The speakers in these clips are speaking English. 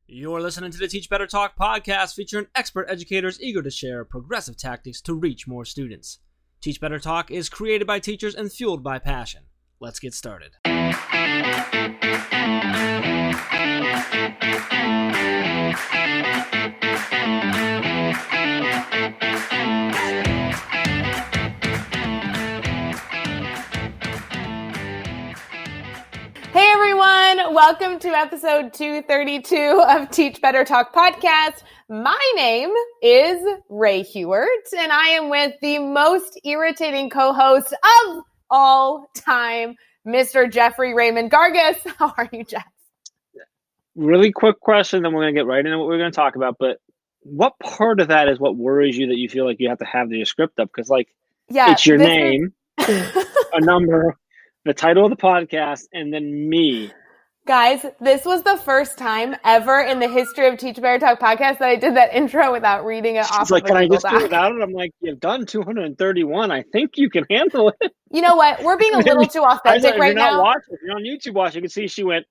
You're listening to the Teach Better Talk podcast featuring expert educators eager to share progressive tactics to reach more students. Teach Better Talk is created by teachers and fueled by passion. Let's get started. Hey everyone, welcome to episode 232 of Teach Better Talk podcast. My name is Ray Hughes, and I am with the most irritating co-host of all time, Mr. Jeffrey Raymond Gargis. How are you, Jeff? Really quick question, then we're going to get right into what we're going to talk about. But what part of that is what worries you that you feel like you have to have the script up? Because, it's your name, a number, the title of the podcast, and then me. Guys, this was the first time ever in the history of Teach Better Talk podcast that I did that intro without reading it off. It's like, can I just do it without it? I'm like, you've done 231. I think you can handle it. You know what? We're being a little too authentic right now. If you're on YouTube watching, you can see she went,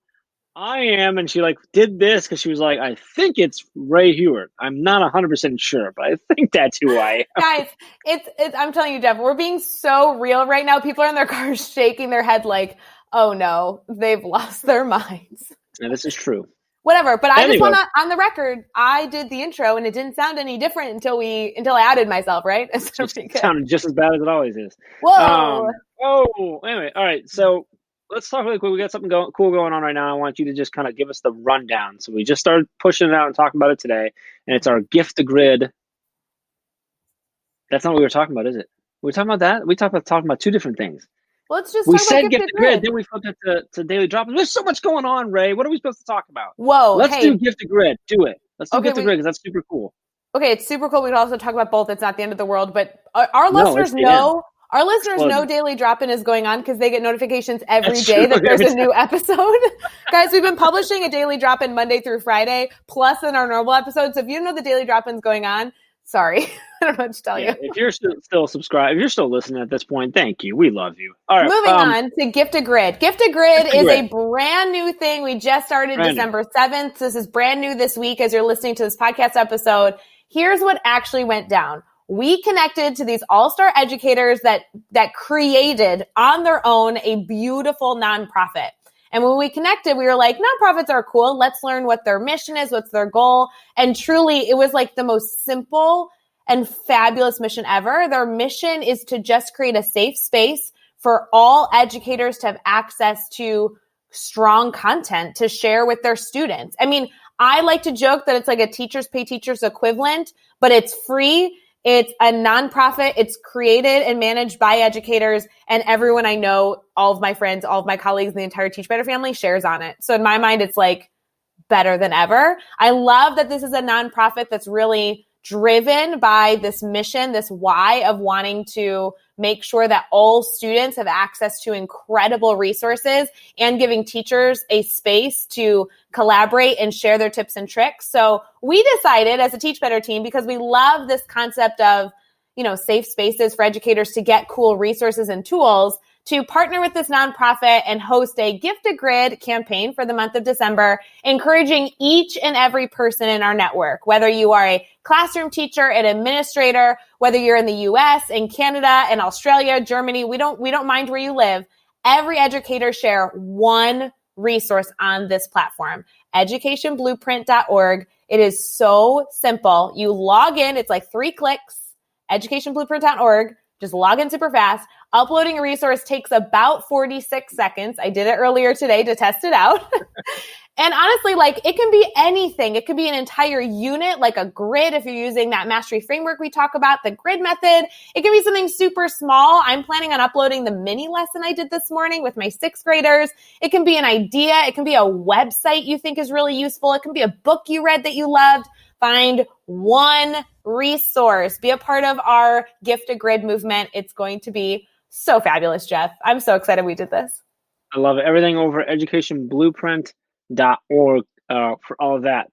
I am, and she did this because she was like, I think it's Ray Hughes. I'm not 100% sure, but I think that's who I am. Guys, it's I'm telling you, Jeff, we're being so real right now. People are in their cars shaking their head like, oh no, they've lost their minds. Yeah, this is true. Whatever, but I just want to, on the record, I did the intro and it didn't sound any different until I added myself, right? It sounded just as bad as it always is. Whoa. Anyway, all right, so let's talk really quick. We got something cool going on right now. I want you to just kind of give us the rundown. So we just started pushing it out and talking about it today, and it's our gift to grid. That's not what we were talking about, is it? We talking about that? We talking about two different things. Well, let's just we talk said about gift to grid, then we flipped it to daily drop. There's so much going on, Ray. What are we supposed to talk about? Whoa, let's do gift to grid. Do it. Let's do gift to grid because that's super cool. Okay, it's super cool. We can also talk about both. It's not the end of the world, but our listeners know. Our listeners know Daily Drop-In is going on because they get notifications every day that there's a new episode. Guys, we've been publishing a Daily Drop-In Monday through Friday, plus in our normal episodes. So if you know the Daily Drop-In's going on, sorry. I don't know what to tell you. If you're still subscribed, if you're still listening at this point, thank you. We love you. All right. Moving on to Gift to Grid. Gift to Grid is a brand new thing. We just started December 7th. This is brand new this week as you're listening to this podcast episode. Here's what actually went down. We connected to these all-star educators that created on their own a beautiful nonprofit. And when we connected, we were like, nonprofits are cool. Let's learn what their mission is, what's their goal. And truly, it was like the most simple and fabulous mission ever. Their mission is to just create a safe space for all educators to have access to strong content to share with their students. I mean, I like to joke that it's like a teachers pay teachers equivalent, but it's free. It's a nonprofit. It's created and managed by educators, and everyone I know, all of my friends, all of my colleagues, and the entire Teach Better family shares on it. So in my mind, it's like better than ever. I love that this is a nonprofit that's really driven by this mission, this why of wanting to make sure that all students have access to incredible resources and giving teachers a space to collaborate and share their tips and tricks. So we decided as a Teach Better team, because we love this concept of, safe spaces for educators to get cool resources and tools, to partner with this nonprofit and host a Gift to Grid campaign for the month of December, encouraging each and every person in our network, whether you are a classroom teacher, an administrator, whether you're in the US, in Canada, in Australia, Germany, we don't mind where you live. Every educator share one resource on this platform, educationblueprint.org. It is so simple. You log in, it's like 3 clicks, educationblueprint.org. Just log in super fast. Uploading a resource takes about 46 seconds. I did it earlier today to test it out. And honestly, it can be anything. It could be an entire unit, like a grid if you're using that mastery framework we talk about, the grid method. It can be something super small. I'm planning on uploading the mini lesson I did this morning with my 6th graders. It can be an idea. It can be a website you think is really useful. It can be a book you read that you loved. Find one resource. Be a part of our Gift to Grid movement. It's going to be so fabulous, Jeff. I'm so excited we did this. I love it. Everything over educationblueprint.org for all of that.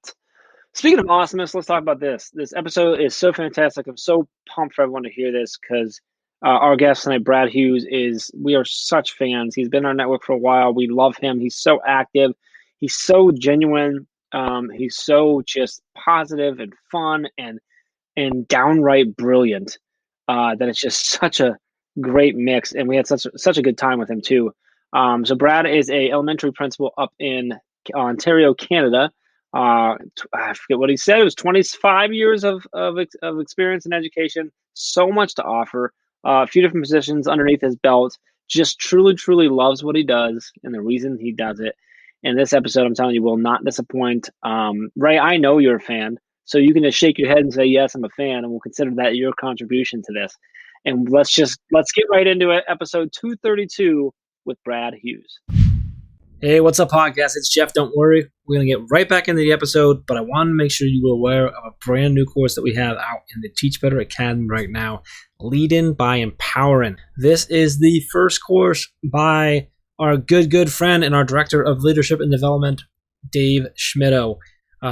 Speaking of awesomeness, let's talk about this. This episode is so fantastic. I'm so pumped for everyone to hear this because our guest tonight, Brad Hughes, we are such fans. He's been on our network for a while. We love him. He's so active. He's so genuine. He's so just positive and fun and downright brilliant that it's just such a great mix. And we had such a good time with him too. So Brad is a elementary principal up in Ontario, Canada. I forget what he said. It was 25 years of experience in education. So much to offer. A few different positions underneath his belt. Just truly loves what he does and the reason he does it. And this episode, I'm telling you, will not disappoint. Ray, I know you're a fan, so you can just shake your head and say, yes, I'm a fan, and we'll consider that your contribution to this. And let's get right into it. Episode 232 with Brad Hughes. Hey, what's up, podcast? It's Jeff. Don't worry. We're going to get right back into the episode, but I want to make sure you were aware of a brand new course that we have out in the Teach Better Academy right now, Leading by Empowering. This is the first course by our good friend and our Director of Leadership and Development, Dave Schmittou.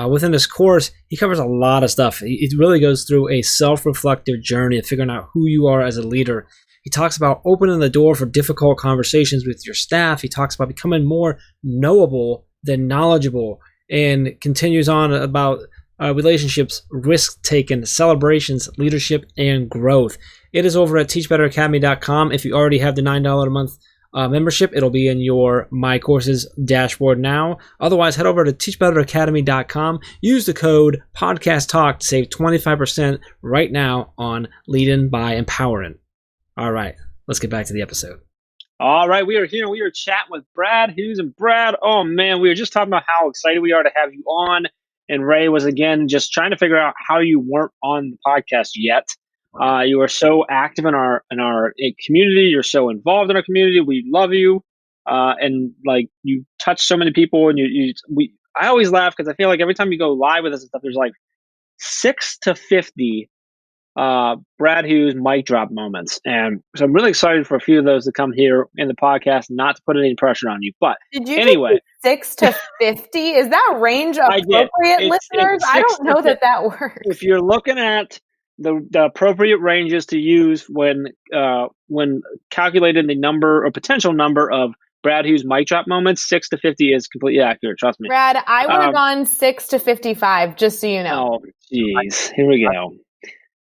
Within this course, he covers a lot of stuff. It really goes through a self-reflective journey of figuring out who you are as a leader. He talks about opening the door for difficult conversations with your staff. He talks about becoming more knowable than knowledgeable, and continues on about relationships, risk-taking, celebrations, leadership, and growth. It is over at teachbetteracademy.com. If you already have the $9 a month membership, it'll be in your My Courses dashboard now. Otherwise, head over to teachbetteracademy.com. Use the code PODCASTTALK to save 25% right now on Leading by Empowering. All right, let's get back to the episode. All right, we are here. We are chatting with Brad Hughes. And Brad, oh man, we were just talking about how excited we are to have you on. And Ray was, again, just trying to figure out how you weren't on the podcast yet. You are so active in our community. You're so involved in our community. We love you, and like you touch so many people. And I always laugh because I feel like every time you go live with us and stuff, there's like 6 to 50 Brad Hughes mic drop moments, and so I'm really excited for a few of those to come here in the podcast. Not to put any pressure on you, but did you anyway, 6 to 50 is that range appropriate, listeners? I don't know that works. If you're looking at the appropriate ranges to use when calculating the number or potential number of Brad Hughes mic drop moments, 6 to 50 is completely accurate. Trust me. Brad, I would have gone 6 to 55, just so you know. Oh, jeez. Here we go.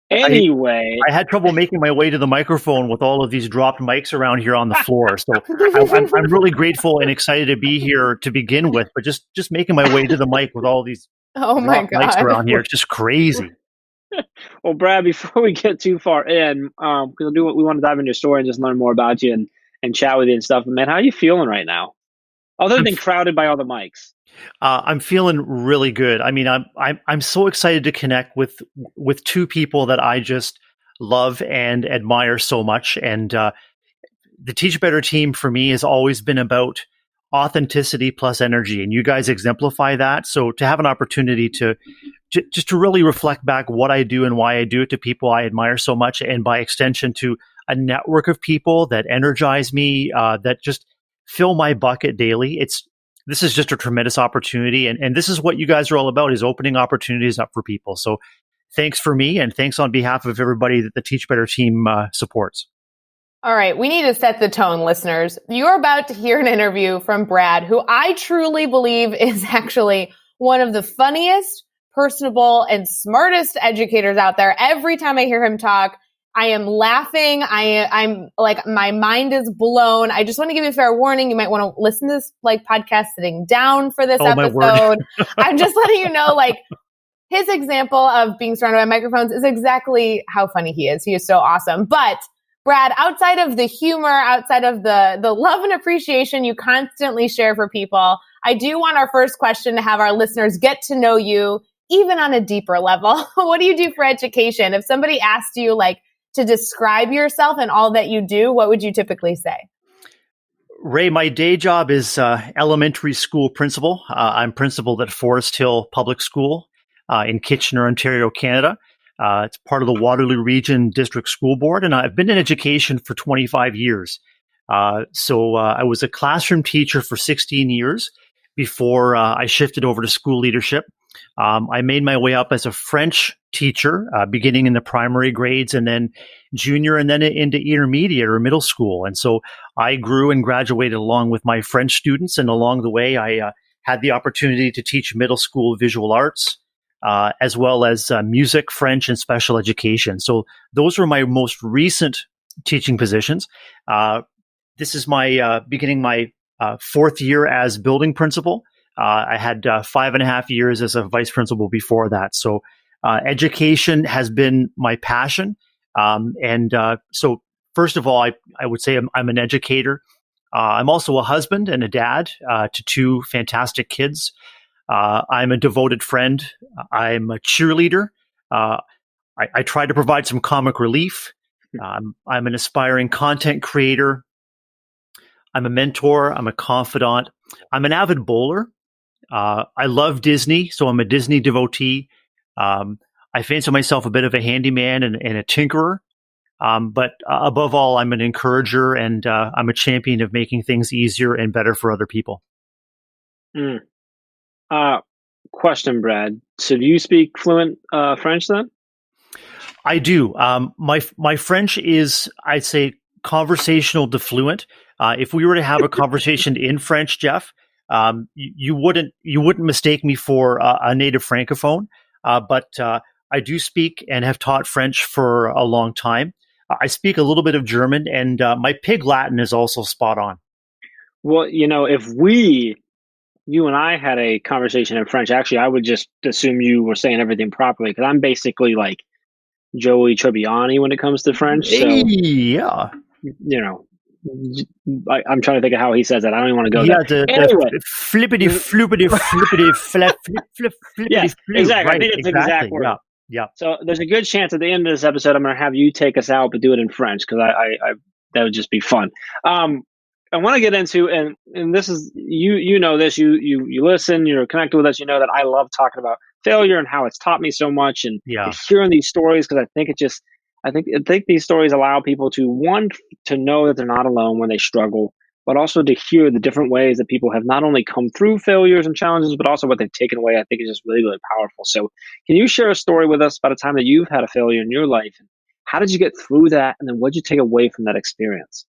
Anyway, I had trouble making my way to the microphone with all of these dropped mics around here on the floor. So I'm really grateful and excited to be here to begin with, but just making my way to the mic with all these mics around here, it's just crazy. Well, Brad, before we get too far in, because we want to dive into your story and just learn more about you and chat with you and stuff. Man, how are you feeling right now? Other than crowded by all the mics. I'm feeling really good. I mean, I'm so excited to connect with two people that I just love and admire so much. And the Teach Better team for me has always been about authenticity plus energy, and you guys exemplify that. So to have an opportunity to really reflect back what I do and why I do it to people I admire so much, and by extension to a network of people that energize me, that just fill my bucket daily. This is just a tremendous opportunity. And this is what you guys are all about, is opening opportunities up for people. So thanks for me, and thanks on behalf of everybody that the Teach Better team supports. All right, we need to set the tone, listeners. You're about to hear an interview from Brad, who I truly believe is actually one of the funniest, personable, and smartest educators out there. Every time I hear him talk, I am laughing. I'm like, my mind is blown. I just want to give you a fair warning. You might want to listen to this podcast sitting down for this episode. I'm just letting you know, his example of being surrounded by microphones is exactly how funny he is. He is so awesome. But Brad, outside of the humor, outside of the love and appreciation you constantly share for people, I do want our first question to have our listeners get to know you even on a deeper level. What do you do for education? If somebody asked you to describe yourself and all that you do, what would you typically say? Ray, my day job is elementary school principal. I'm principal at Forest Hill Public School in Kitchener, Ontario, Canada. It's part of the Waterloo Region District School Board, and I've been in education for 25 years. So I was a classroom teacher for 16 years before I shifted over to school leadership. I made my way up as a French teacher, beginning in the primary grades and then junior and then into intermediate or middle school. And so I grew and graduated along with my French students. And along the way, I had the opportunity to teach middle school visual arts, as well as music, French, and special education. So those were my most recent teaching positions. This is my beginning my fourth year as building principal. I had 5.5 years as a vice principal before that. So education has been my passion. So first of all, I would say I'm an educator. I'm also a husband and a dad to two fantastic kids. I'm a devoted friend. I'm a cheerleader. I try to provide some comic relief. I'm an aspiring content creator. I'm a mentor. I'm a confidant. I'm an avid bowler. I love Disney, so I'm a Disney devotee. I fancy myself a bit of a handyman and a tinkerer. But above all, I'm an encourager, and I'm a champion of making things easier and better for other people. Question, Brad. So do you speak fluent French then? I do. My French is, I'd say, conversational to fluent. If we were to have a conversation in French, Jeff, you wouldn't mistake me for a native francophone. But I do speak and have taught French for a long time. I speak a little bit of German, and my Pig Latin is also spot on. Well, if you and I had a conversation in French, actually, I would just assume you were saying everything properly, because I'm basically like Joey Tribbiani when it comes to French. So, yeah. I'm trying to think of how he says that. I don't even want to go there. Anyway. Flippity, flippity, flippity, flip, flip, flippity, yes, exactly. Right, I think it's the exact word. Yeah. So there's a good chance at the end of this episode, I'm going to have you take us out, but do it in French, because I that would just be fun. I want to get into, and this is, you know this, you listen, you're connected with us, you know that I love talking about failure and how it's taught me so much, and hearing these stories, because I think these stories allow people to know that they're not alone when they struggle, but also to hear the different ways that people have not only come through failures and challenges, but also what they've taken away. I think is just really, really powerful. So can you share a story with us about a time that you've had a failure in your life? How did you get through that? And then what did you take away from that experience?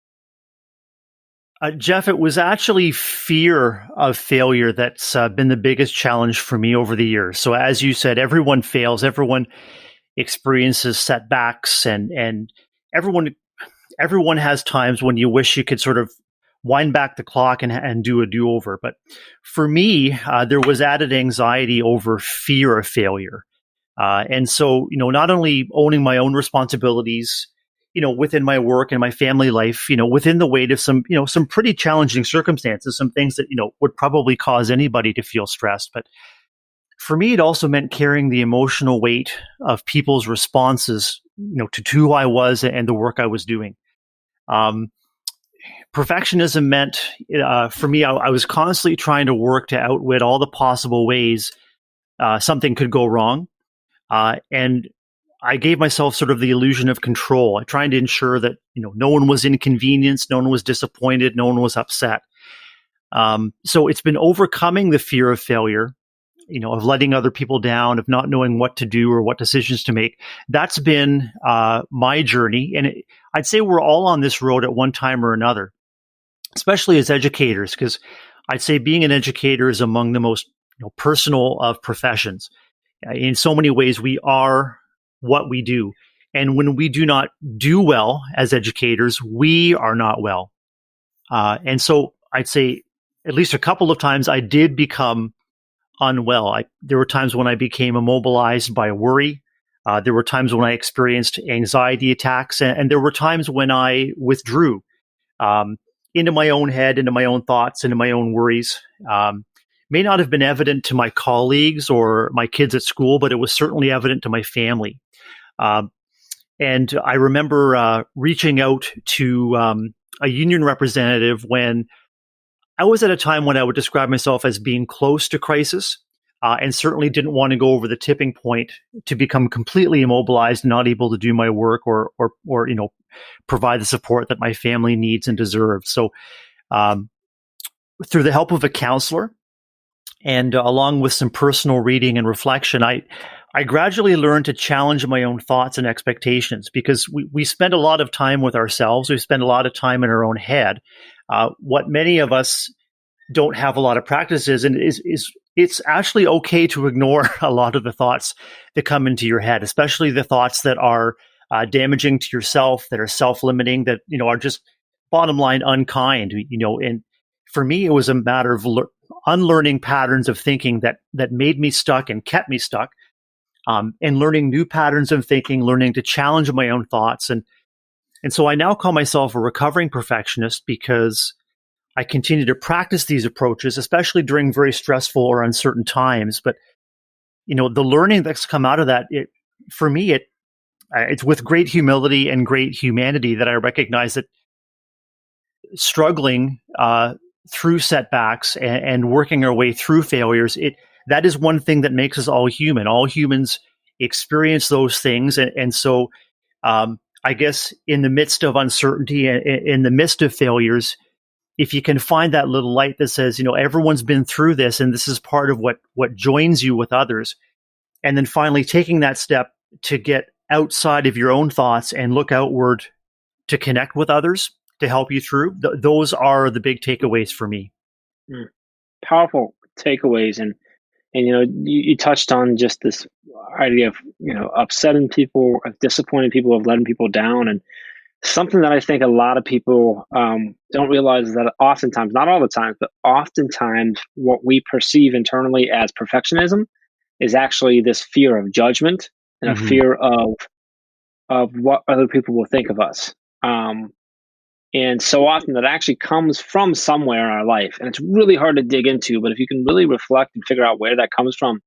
Jeff, it was actually fear of failure that's been the biggest challenge for me over the years. So as you said, everyone fails, everyone experiences setbacks, and everyone has times when you wish you could sort of wind back the clock and do a do-over. But for me, there was added anxiety over fear of failure. And so, not only owning my own responsibilities, within my work and my family life, within the weight of some pretty challenging circumstances, some things that, would probably cause anybody to feel stressed. But for me, it also meant carrying the emotional weight of people's responses, to who I was and the work I was doing. Perfectionism meant, for me, I was constantly trying to work to outwit all the possible ways something could go wrong. And I gave myself sort of the illusion of control. I tried to ensure that, no one was inconvenienced, no one was disappointed, no one was upset. So it's been overcoming the fear of failure, of letting other people down, of not knowing what to do or what decisions to make. That's been my journey. And I'd say we're all on this road at one time or another, especially as educators, because I'd say being an educator is among the most personal of professions. In so many ways, we are what we do. And when we do not do well as educators, we are not well. And so I'd say at least a couple of times I did become unwell. There were times when I became immobilized by worry. There were times when I experienced anxiety attacks. And there were times when I withdrew into my own head, into my own thoughts, into my own worries. May not have been evident to my colleagues or my kids at school, but it was certainly evident to my family. And I remember reaching out to a union representative when I was at a time when I would describe myself as being close to crisis, and certainly didn't want to go over the tipping point to become completely immobilized and not able to do my work or provide the support that my family needs and deserves. So through the help of a counselor and along with some personal reading and reflection, I gradually learned to challenge my own thoughts and expectations, because we spend a lot of time with ourselves. We spend a lot of time in our own head. What many of us don't have a lot of practices, and it's actually okay to ignore a lot of the thoughts that come into your head, especially the thoughts that are damaging to yourself, that are self-limiting, that are just bottom line unkind. And for me, it was a matter of unlearning patterns of thinking that made me stuck and kept me stuck, and learning new patterns of thinking, learning to challenge my own thoughts, and so I now call myself a recovering perfectionist because I continue to practice these approaches, especially during very stressful or uncertain times. But, the learning that's come out of that, for me, it's with great humility and great humanity that I recognize that struggling through setbacks and working our way through failures, that is one thing that makes us all human. All humans experience those things. And so I guess in the midst of uncertainty, in the midst of failures, if you can find that little light that says, everyone's been through this and this is part of what joins you with others, and then finally taking that step to get outside of your own thoughts and look outward to connect with others to help you through, those are the big takeaways for me. Powerful takeaways. And you touched on just this idea of, upsetting people, of disappointing people, of letting people down. And something that I think a lot of people don't realize is that oftentimes, not all the time, but oftentimes what we perceive internally as perfectionism is actually this fear of judgment and a fear of what other people will think of us. And so often that actually comes from somewhere in our life. And it's really hard to dig into, but if you can really reflect and figure out where that comes from,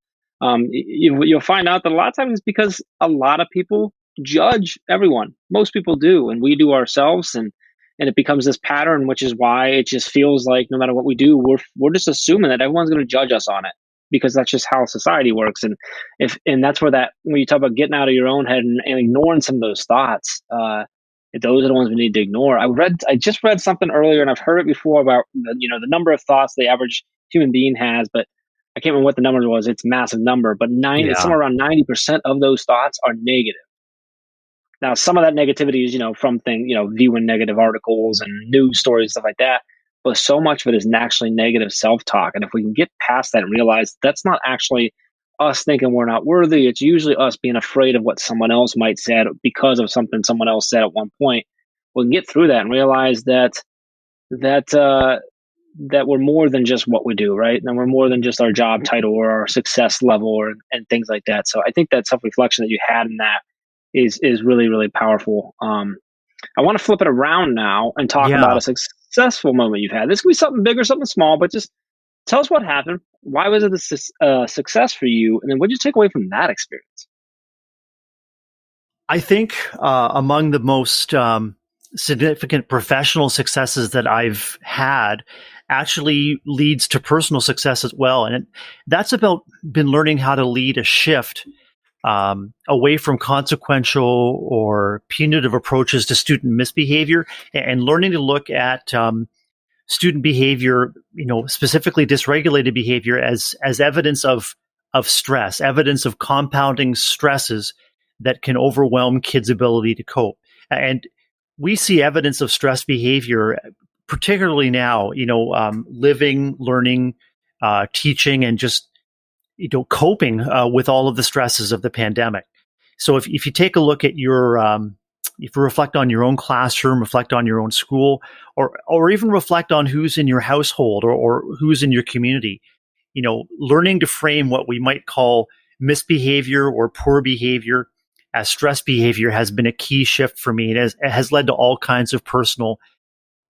you'll find out that a lot of times it's because a lot of people judge everyone. Most people do, and we do ourselves, and it becomes this pattern, which is why it just feels like no matter what we do, we're just assuming that everyone's going to judge us on it, because that's just how society works. And that's where that, when you talk about getting out of your own head and ignoring some of those thoughts, those are the ones we need to ignore. I just read something earlier, and I've heard it before about the number of thoughts the average human being has, but I can't remember what the number was. It's a massive number, but somewhere around 90% of those thoughts are negative. Now, some of that negativity is, from viewing negative articles and news stories, stuff like that. But so much of it is actually negative self-talk. And if we can get past that and realize that's not actually us thinking we're not worthy, it's usually us being afraid of what someone else might say because of something someone else said at one point. We can get through that and realize that we're more than just what we do, right? And we're more than just our job title or our success level and things like that. So I think that self-reflection that you had in that is really, really powerful. I want to flip it around now and talk about a successful moment you've had. This could be something big or something small, but just tell us what happened. Why was it a success for you? And then what did you take away from that experience? I think among the most significant professional successes that I've had actually leads to personal success as well. And that's been learning how to lead a shift away from consequential or punitive approaches to student misbehavior, and learning to look at student behavior, specifically dysregulated behavior, as evidence of stress, evidence of compounding stresses that can overwhelm kids' ability to cope. And we see evidence of stress behavior, particularly now, living, learning, teaching, and just coping with all of the stresses of the pandemic. So if you take a look at your, if you reflect on your own classroom, reflect on your own school, or even reflect on who's in your household or who's in your community, learning to frame what we might call misbehavior or poor behavior as stress behavior has been a key shift for me. It has led to all kinds of personal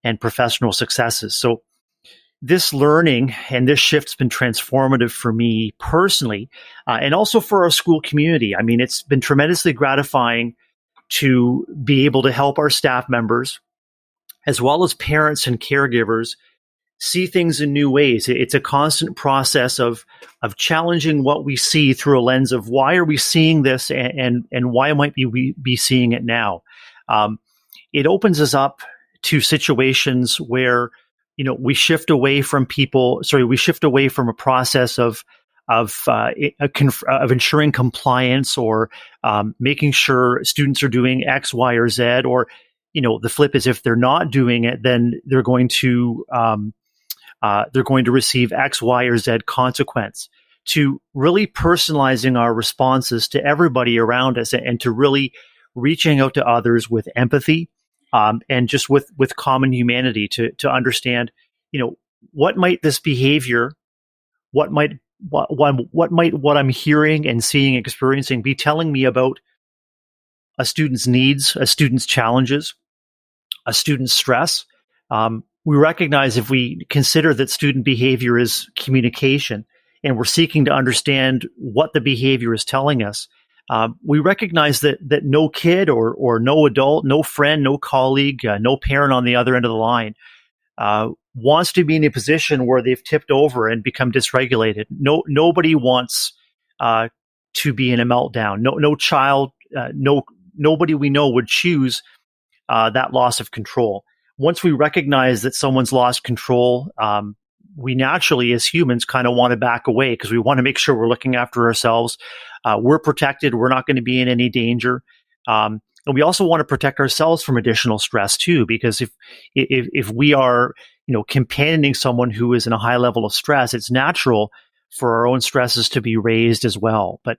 and professional successes. So this learning and this shift's been transformative for me personally, and also for our school community. I mean, it's been tremendously gratifying to be able to help our staff members, as well as parents and caregivers, see things in new ways. It's a constant process of challenging what we see through a lens of why are we seeing this and why might we be seeing it now. It opens us up to situations where we shift away from a process of ensuring compliance or making sure students are doing X, Y, or Z, or the flip is if they're not doing it, then they're going to they're going to receive X, Y, or Z consequence, to really personalizing our responses to everybody around us, and to really reaching out to others with empathy, and just with common humanity to understand, what might this behavior, what might what I'm hearing and seeing, experiencing be telling me about a student's needs, a student's challenges, a student's stress. We recognize, if we consider that student behavior is communication, and we're seeking to understand what the behavior is telling us, we recognize that no kid or no adult, no friend, no colleague, no parent on the other end of the line wants to be in a position where they've tipped over and become dysregulated. Nobody wants to be in a meltdown. No child, nobody we know would choose that loss of control. Once we recognize that someone's lost control, we naturally, as humans, kind of want to back away, because we want to make sure we're looking after ourselves. We're protected. We're not going to be in any danger. And we also want to protect ourselves from additional stress too, because if we are, companioning someone who is in a high level of stress, it's natural for our own stresses to be raised as well. But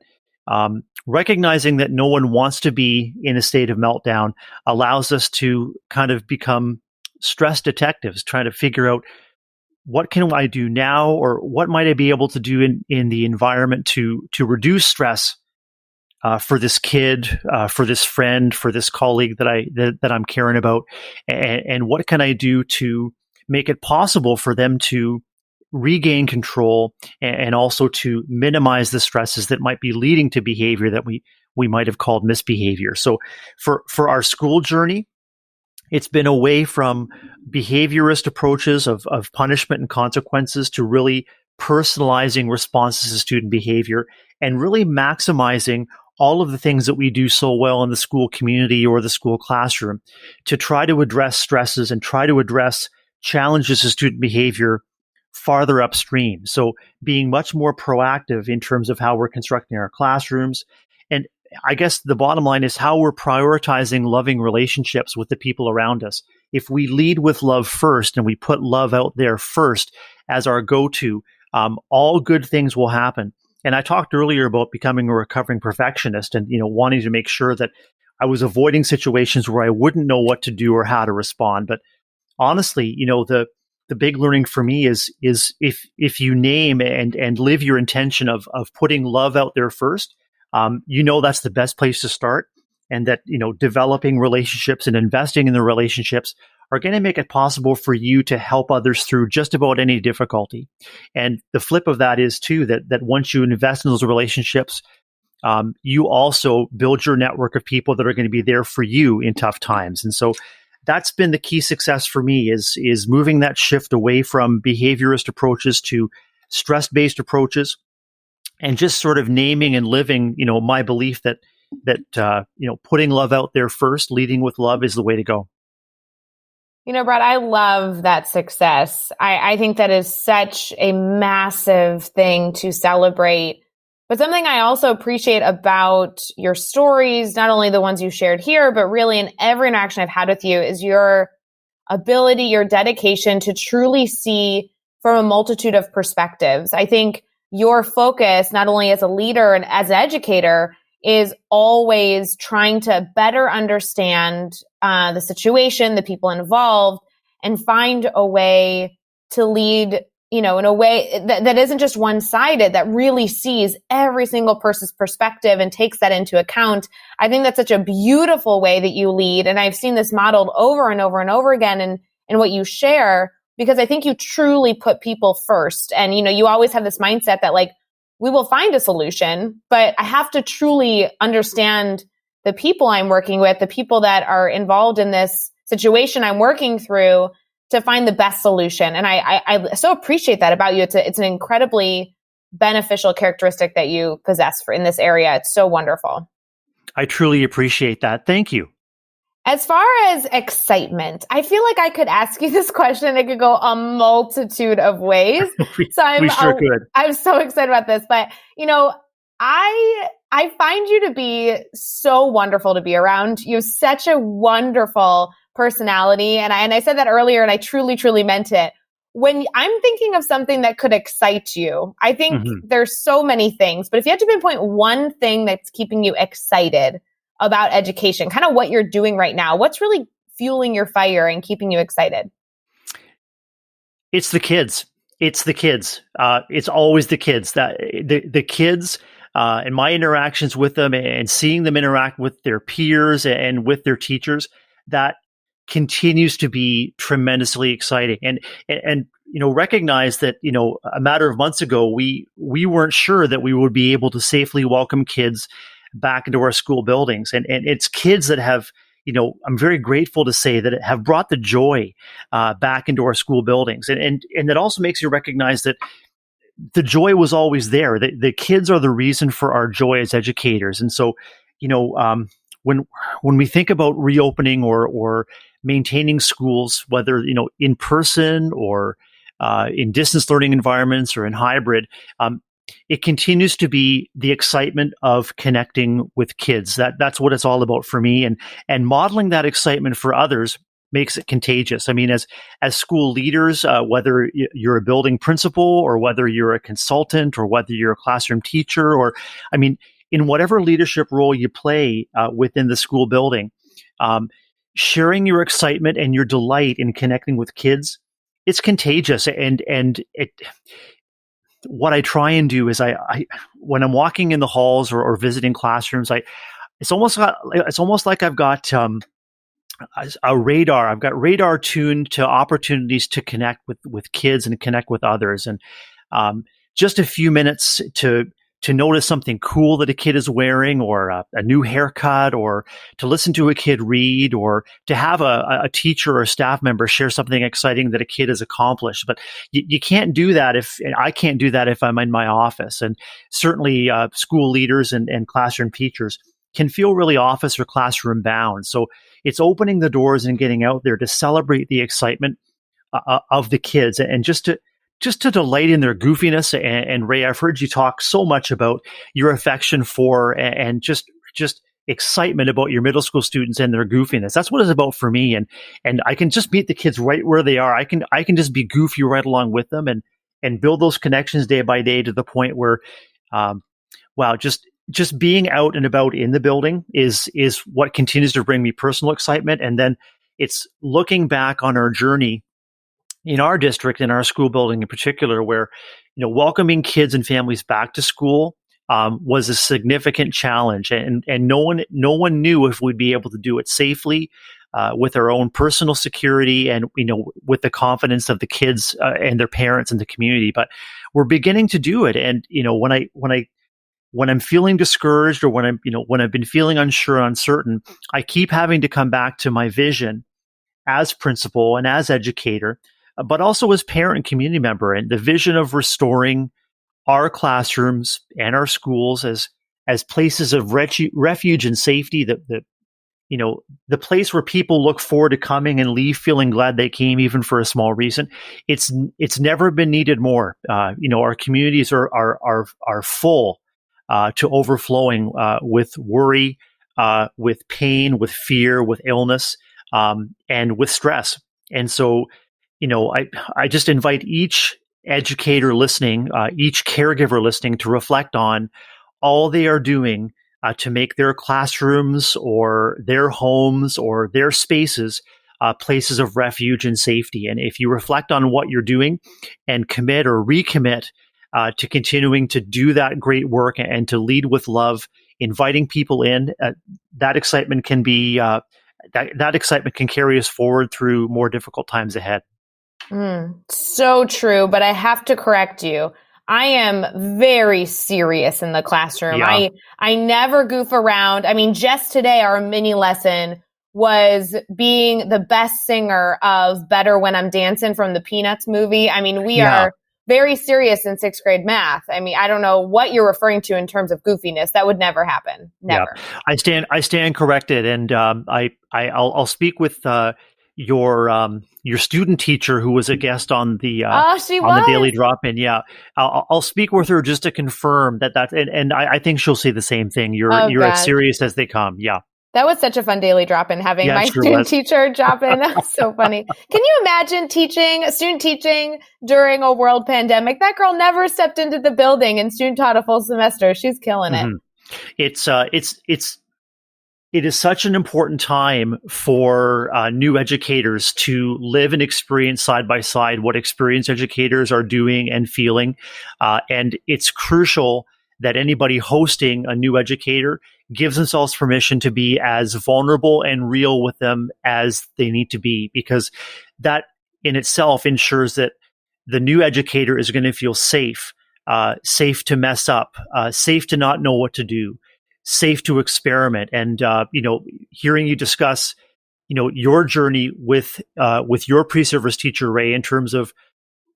recognizing that no one wants to be in a state of meltdown allows us to kind of become stress detectives, trying to figure out, what can I do now, or what might I be able to do in the environment to reduce stress for this kid, for this friend, for this colleague that I'm caring about, and what can I do to make it possible for them to regain control, and also to minimize the stresses that might be leading to behavior that we might have called misbehavior. So for our school journey, it's been away from behaviorist approaches of punishment and consequences to really personalizing responses to student behavior, and really maximizing all of the things that we do so well in the school community or the school classroom to try to address stresses and try to address challenges to student behavior farther upstream. So being much more proactive in terms of how we're constructing our classrooms. And I guess the bottom line is how we're prioritizing loving relationships with the people around us. If we lead with love first, and we put love out there first as our go-to, all good things will happen. And I talked earlier about becoming a recovering perfectionist, and wanting to make sure that I was avoiding situations where I wouldn't know what to do or how to respond. But honestly, the big learning for me is if you name and live your intention of putting love out there first, that's the best place to start, and that developing relationships and investing in the relationships are going to make it possible for you to help others through just about any difficulty. And the flip of that is too that once you invest in those relationships, you also build your network of people that are going to be there for you in tough times. And so that's been the key success for me, is moving that shift away from behaviorist approaches to stress-based approaches, and just sort of naming and living, my belief that putting love out there first, leading with love, is the way to go. Brad, I love that success. I think that is such a massive thing to celebrate. But something I also appreciate about your stories, not only the ones you shared here, but really in every interaction I've had with you, is your ability, your dedication to truly see from a multitude of perspectives. I think your focus, not only as a leader and as an educator, is always trying to better understand the situation, the people involved, and find a way to lead, in a way that isn't just one-sided, that really sees every single person's perspective and takes that into account. I think that's such a beautiful way that you lead. And I've seen this modeled over and over and over again in what you share, because I think you truly put people first. And, you always have this mindset that we will find a solution, but I have to truly understand the people I'm working with, the people that are involved in this situation I'm working through, to find the best solution. And I so appreciate that about you. It's an incredibly beneficial characteristic that you possess in this area. It's so wonderful. I truly appreciate that. Thank you. As far as excitement, I feel like I could ask you this question. It could go a multitude of ways. we sure could. I'm so excited about this. But, I find you to be so wonderful to be around. You have such a wonderful personality. And I said that earlier, and I truly, truly meant it. when I'm thinking of something that could excite you, I think there's so many things, but if you had to pinpoint one thing that's keeping you excited about education, kind of what you're doing right now, what's really fueling your fire and keeping you excited? It's the kids. It's the kids. It's always the kids. That the kids and my interactions with them and seeing them interact with their peers and with their teachers, that continues to be tremendously exciting. And recognize that a matter of months ago we weren't sure that we would be able to safely welcome kids back into our school buildings, and it's kids that have, I'm very grateful to say that have brought the joy back into our school buildings, and that also makes you recognize that the joy was always there. The kids are the reason for our joy as educators. And so, when we think about reopening or maintaining schools, whether in person or in distance learning environments or in hybrid, it continues to be the excitement of connecting with kids. That's what it's all about for me, and modeling that excitement for others makes it contagious. I mean, as school leaders, whether you're a building principal or whether you're a consultant or whether you're a classroom teacher, or in whatever leadership role you play within the school building, sharing your excitement and your delight in connecting with kids, it's contagious. And what I try and do is I when I'm walking in the halls or visiting classrooms, it's almost like I've got a radar. I've got radar tuned to opportunities to connect with kids and connect with others. And just a few minutes to notice something cool that a kid is wearing, or a new haircut, or to listen to a kid read, or to have a teacher or a staff member share something exciting that a kid has accomplished. But you can't do that and I can't do that if I'm in my office. And certainly school leaders and classroom teachers can feel really office or classroom bound. So it's opening the doors and getting out there to celebrate the excitement of the kids, and just to delight in their goofiness. And Ray, I've heard you talk so much about your affection for and just excitement about your middle school students and their goofiness. That's what it's about for me. And I can just meet the kids right where they are. I can just be goofy right along with them and build those connections day by day to the point where, just being out and about in the building is what continues to bring me personal excitement. And then it's looking back on our journey in our district, in our school building in particular, where, welcoming kids and families back to school was a significant challenge. And no one knew if we'd be able to do it safely with our own personal security and, with the confidence of the kids and their parents and the community. But we're beginning to do it. And, when I'm feeling discouraged, or when I've been feeling unsure and uncertain, I keep having to come back to my vision as principal and as educator, but also as parent and community member, and the vision of restoring our classrooms and our schools as places of refuge and safety, the place where people look forward to coming and leave feeling glad they came, even for a small reason. It's never been needed more. Our communities are full to overflowing with worry, with pain, with fear, with illness, and with stress. And so, I just invite each educator listening, each caregiver listening, to reflect on all they are doing to make their classrooms or their homes or their spaces places of refuge and safety. And if you reflect on what you're doing and commit or recommit to continuing to do that great work and to lead with love, inviting people in, that excitement can be that excitement can carry us forward through more difficult times ahead. So true, but I have to correct you. I am very serious in the classroom. Yeah. I never goof around. I mean, just today, our mini lesson was being the best singer of Better When I'm Dancing from the Peanuts movie. I mean, we are very serious in sixth grade math. I mean, I don't know what you're referring to in terms of goofiness. That would never happen. Never. Yeah. I stand corrected. And I'll speak with your student teacher who was a guest on the the Daily Drop-In. Yeah, I'll speak with her just to confirm that, and I think she'll say the same thing. You're as serious as they come. Yeah. That was such a fun daily drop-in, having my student teacher drop in. That was so funny. Can you imagine student teaching during a world pandemic? That girl never stepped into the building and student taught a full semester. She's killing it. It is such an important time for new educators to live and experience side by side what experienced educators are doing and feeling. And it's crucial that anybody hosting a new educator gives themselves permission to be as vulnerable and real with them as they need to be, because that in itself ensures that the new educator is going to feel safe, safe to mess up, safe to not know what to do, safe to experiment. And, hearing you discuss, your journey with your pre-service teacher, Ray, in terms of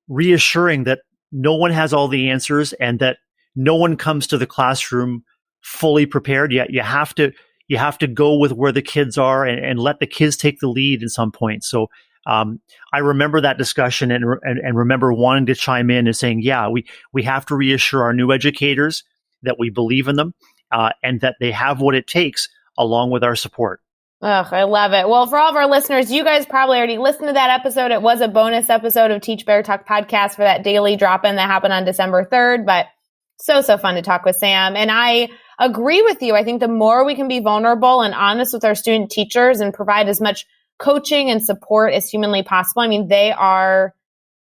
reassuring that no one has all the answers and that no one comes to the classroom fully prepared. Yet you have to go with where the kids are and let the kids take the lead in some point. So I remember that discussion and remember wanting to chime in and saying, yeah, we have to reassure our new educators that we believe in them and that they have what it takes along with our support. Ugh, I love it. Well, for all of our listeners, you guys probably already listened to that episode. It was a bonus episode of Teach Better Talk podcast for that daily drop-in that happened on December 3rd, but so fun to talk with Sam. And I agree with you. I think the more we can be vulnerable and honest with our student teachers and provide as much coaching and support as humanly possible. I mean, they are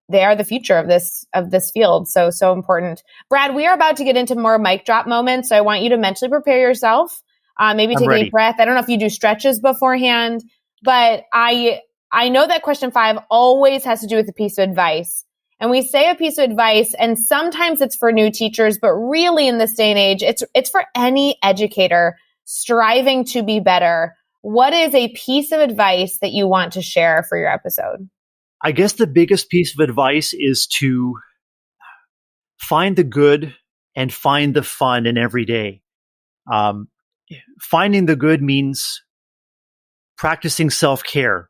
the future of this field. So important. Brad, we are about to get into more mic drop moments. So I want you to mentally prepare yourself. Maybe take a breath. I don't know if you do stretches beforehand, but I know that question 5 always has to do with a piece of advice. And we say a piece of advice, and sometimes it's for new teachers, but really in this day and age, it's for any educator striving to be better. What is a piece of advice that you want to share for your episode? I guess the biggest piece of advice is to find the good and find the fun in every day. Finding the good means practicing self-care,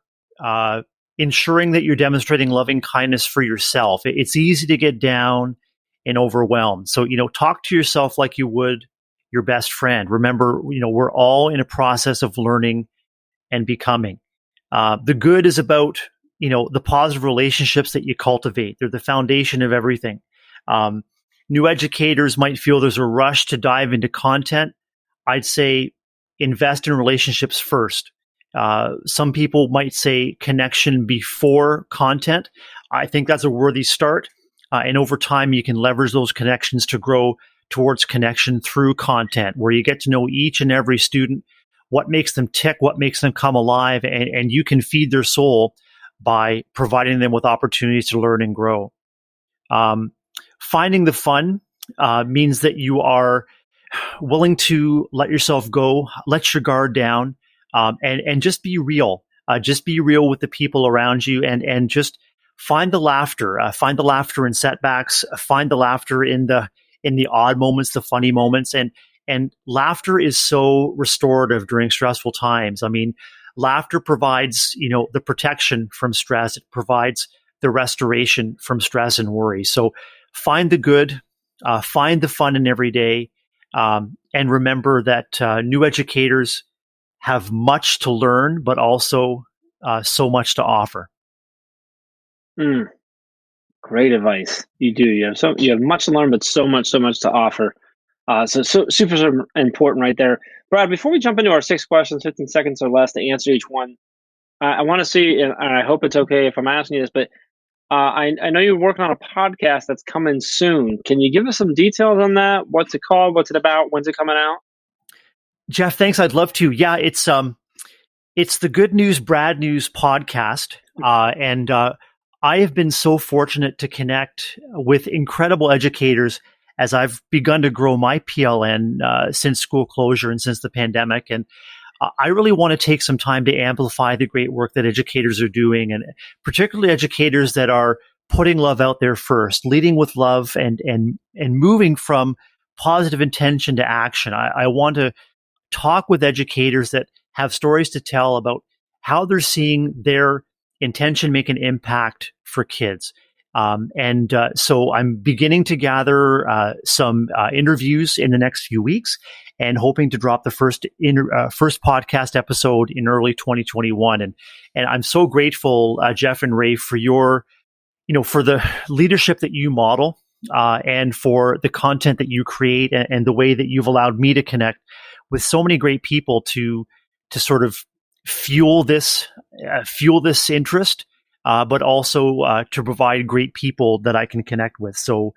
ensuring that you're demonstrating loving kindness for yourself. It's easy to get down and overwhelmed. So, talk to yourself like you would your best friend. Remember, we're all in a process of learning and becoming. The good is about, the positive relationships that you cultivate. They're the foundation of everything. New educators might feel there's a rush to dive into content. I'd say invest in relationships first. Some people might say connection before content. I think that's a worthy start. And over time, you can leverage those connections to grow towards connection through content, where you get to know each and every student, what makes them tick, what makes them come alive, and you can feed their soul by providing them with opportunities to learn and grow. Finding the fun means that you are willing to let yourself go, let your guard down, and just be real. Just be real with the people around you, and just find the laughter. Find the laughter in setbacks. Find the laughter in the odd moments, the funny moments, and laughter is so restorative during stressful times. I mean, laughter provides, the protection from stress. It provides the restoration from stress and worry. So find the good, find the fun in every day, and remember that new educators have much to learn, but also so much to offer. Great advice. You do. You have much to learn, but so much to offer. So super important right there. Brad, before we jump into our 6 questions, 15 seconds or less to answer each one, I want to see, and I hope it's okay if I'm asking you this, but I know you're working on a podcast that's coming soon. Can you give us some details on that? What's it called? What's it about? When's it coming out? Jeff, thanks. I'd love to. Yeah, it's the Good News, Brad News podcast. And I have been so fortunate to connect with incredible educators as I've begun to grow my PLN since school closure and since the pandemic. And I really want to take some time to amplify the great work that educators are doing, and particularly educators that are putting love out there first, leading with love and moving from positive intention to action. I want to talk with educators that have stories to tell about how they're seeing their intention make an impact for kids. So I'm beginning to gather some interviews in the next few weeks. and hoping to drop the first podcast episode in early 2021. And I'm so grateful, Jeff and Ray, for your, for the leadership that you model, and for the content that you create, and the way that you've allowed me to connect with so many great people to sort of fuel this interest, but also to provide great people that I can connect with. So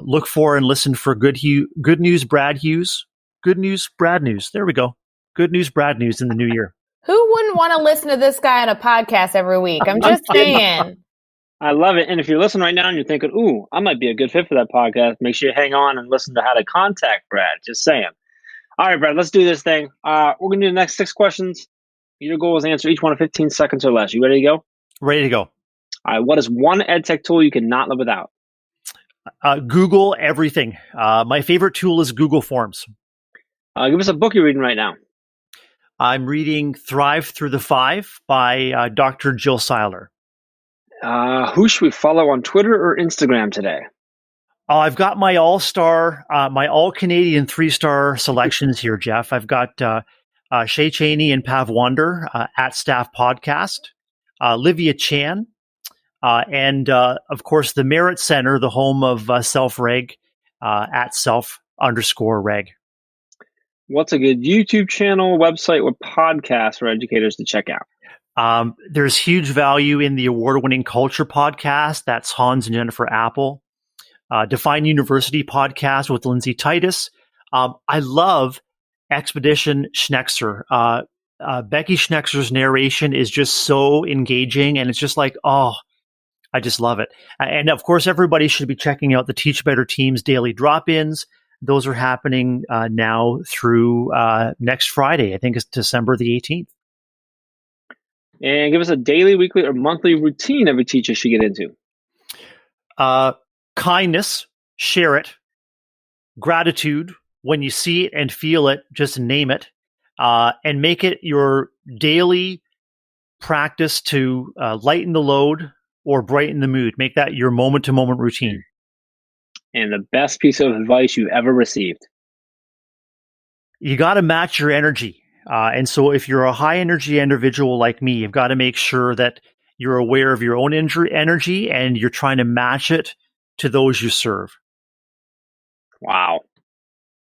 look for and listen for good news, Brad Hughes. Good news, Brad news. There we go. Good news, Brad news in the new year. Who wouldn't want to listen to this guy on a podcast every week? I'm just saying. I love it. And if you're listening right now and you're thinking, ooh, I might be a good fit for that podcast, make sure you hang on and listen to how to contact Brad. Just saying. All right, Brad, let's do this thing. We're going to do the next 6 questions. Your goal is to answer each one in 15 seconds or less. You ready to go? Ready to go. All right. What is one EdTech tool you cannot live without? Google everything. My favorite tool is Google Forms. Give us a book you're reading right now. I'm reading Thrive Through the 5 by Dr. Jill Seiler. Who should we follow on Twitter or Instagram today? I've got my all-star, my all-Canadian 3-star selections here, Jeff. I've got Shay Cheney and Pav Wander at Staff Podcast, Livia Chan, and of course the Merit Center, the home of Self-Reg, at self_reg. What's a good YouTube channel, website, or podcast for educators to check out? There's huge value in the award-winning Culture podcast. That's Hans and Jennifer Apple. Define University podcast with Lindsay Titus. I love Expedition Schnexer. Becky Schnexer's narration is just so engaging, and it's just like, oh, I just love it. And of course, everybody should be checking out the Teach Better Team's daily drop-ins. Those are happening now through next Friday. I think it's December the 18th. And give us a daily, weekly, or monthly routine every teacher should get into. Kindness, share it. Gratitude, when you see it and feel it, just name it. And make it your daily practice to lighten the load or brighten the mood. Make that your moment-to-moment routine. And the best piece of advice you've ever received. You got to match your energy. And so if you're a high-energy individual like me, you've got to make sure that you're aware of your own energy and you're trying to match it to those you serve. Wow.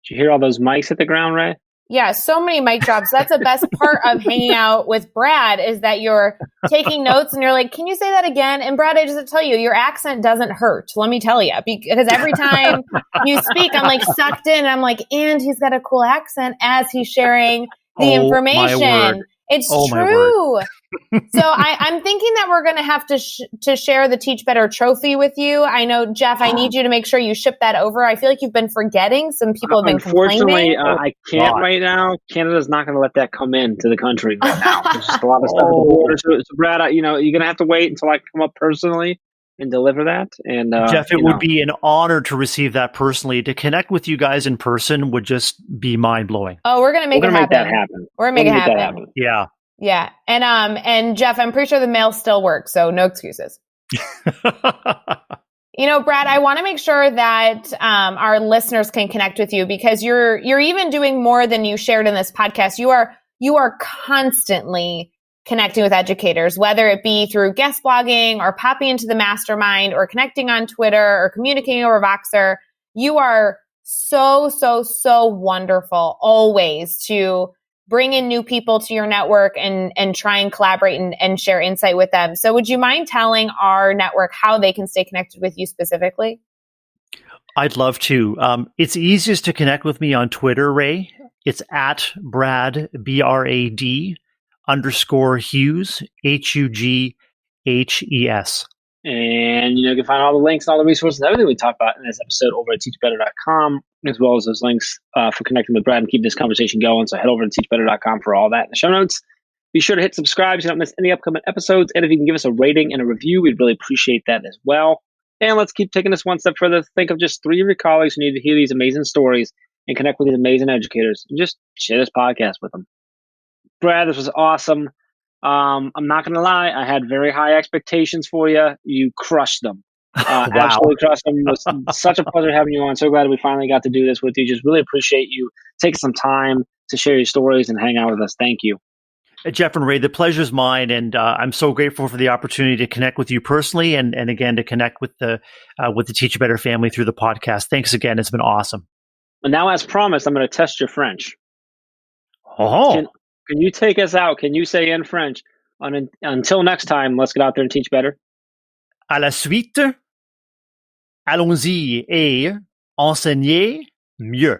Did you hear all those mics hit the ground, Ray? Yeah, so many mic drops. That's the best part of hanging out with Brad, is that you're taking notes and you're like, can you say that again? And Brad, I just tell you, your accent doesn't hurt. Let me tell you, because every time you speak, I'm like sucked in. And I'm like, and he's got a cool accent as he's sharing the information. It's true. So I'm thinking that we're going to have to share the Teach Better trophy with you. I know, Jeff, I need you to make sure you ship that over. I feel like you've been forgetting. Some people have been complaining. Unfortunately, I can't right now. Canada's not going to let that come into the country right now. There's just a lot of stuff at the border. So Brad, you're going to have to wait until I come up personally and deliver that. And Jeff, it would be an honor to receive that personally. To connect with you guys in person would just be mind-blowing. Oh, we're going to make that happen. We're going to make it happen. Yeah. Yeah. And Jeff, I'm pretty sure the mail still works, so no excuses. Brad, I want to make sure that our listeners can connect with you, because you're even doing more than you shared in this podcast. You are constantly connecting with educators, whether it be through guest blogging or popping into the mastermind or connecting on Twitter or communicating over Voxer. You are so, so, so wonderful always to bring in new people to your network and try and collaborate and share insight with them. So would you mind telling our network how they can stay connected with you specifically? I'd love to. It's easiest to connect with me on Twitter, Ray. It's at Brad, BRAD _Hughes, HUGHES. And you can find all the links and all the resources and everything we talked about in this episode over at teachbetter.com, as well as those links for connecting with Brad and keep this conversation going. So head over to teachbetter.com for all that in the show notes. Be sure to hit subscribe so you don't miss any upcoming episodes. And if you can give us a rating and a review, we'd really appreciate that as well. And let's keep taking this one step further. Think of just 3 of your colleagues who need to hear these amazing stories and connect with these amazing educators. And just share this podcast with them. Brad, this was awesome. I'm not going to lie. I had very high expectations for you. You crushed them. Wow. Absolutely awesome. It was such a pleasure having you on. So glad we finally got to do this with you. Just really appreciate you taking some time to share your stories and hang out with us. Thank you. Jeff and Ray, the pleasure's mine, and I'm so grateful for the opportunity to connect with you personally, and again to connect with the Teach Better family through the podcast. Thanks again; it's been awesome. And now, as promised, I'm going to test your French. Oh, can you take us out? Can you say in French? Until next time, let's get out there and teach better. À la suite, allons-y et enseignez mieux.